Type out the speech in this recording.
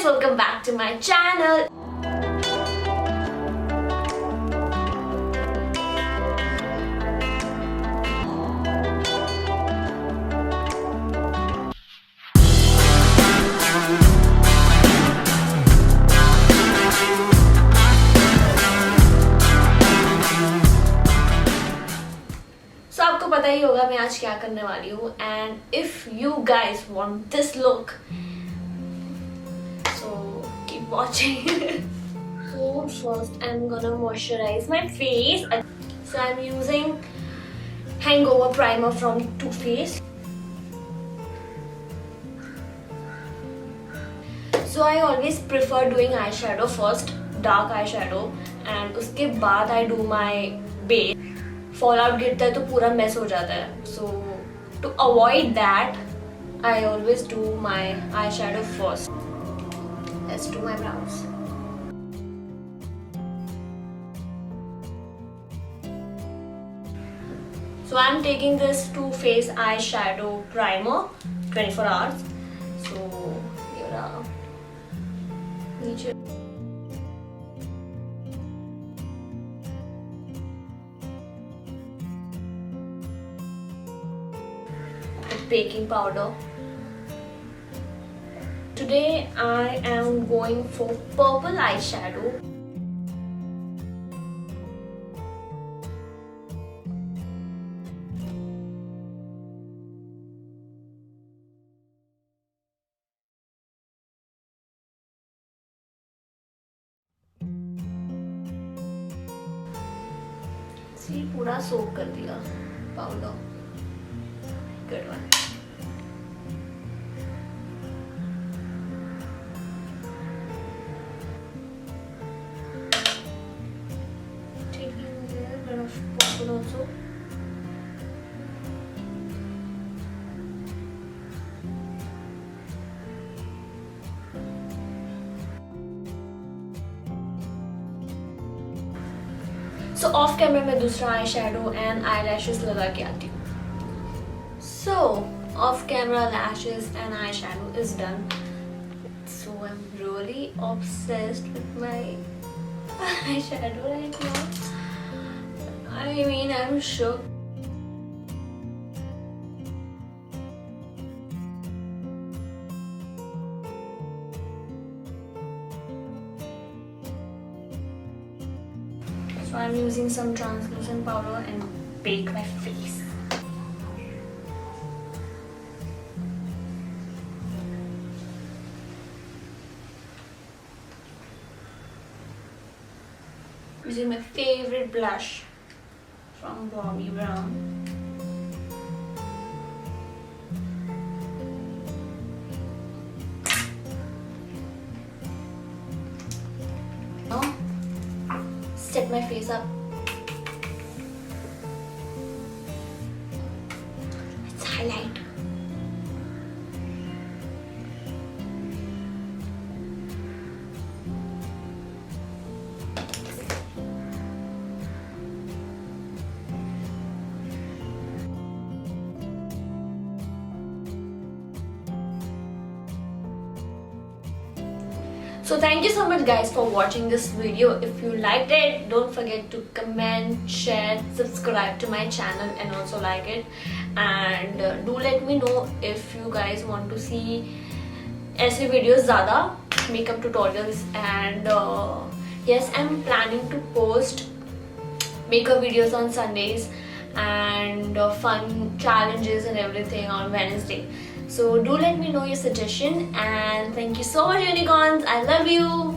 guys, welcome back to my channel. So आपको पता ही होगा मैं आज क्या करने वाली हूँ, and if you guys want this look, so keep watching. So first I'm gonna moisturize my face. So I'm using Hangover primer from Too Faced. So I always prefer doing eyeshadow first, dark eyeshadow, and उसके बाद I do my base. Fallout गिरता है तो पूरा mess हो जाता है. So to avoid that, I always do my eyeshadow first. Let's do my brows. So I'm taking this Too Faced eyeshadow primer, 24 hours. So here are नीचे baking powder. Today I am going for purple eyeshadow. See, पूरा सोक कर दिया powder. Good one. Taking a little bit of purple also. So off camera मैं दूसरा eye shadow and eye lashes लगा के आती हूँ. So off camera lashes and eyeshadow is done. So I'm really obsessed with my eyeshadow right now. I mean, I'm shook. So I'm using some translucent powder and bake my face. Using my favorite blush from EYEBROW. Now, set my face up. Let's highlight. So thank you so much guys for watching this video. If you liked it, don't forget to comment, share, subscribe to my channel and also like it. And do let me know if you guys want to see ऐसे videos ज़्यादा makeup tutorials. And yes, I'm planning to post makeup videos on Sundays and fun challenges and everything on Wednesday. So do let me know your suggestion, and thank you so much unicorns. I love you.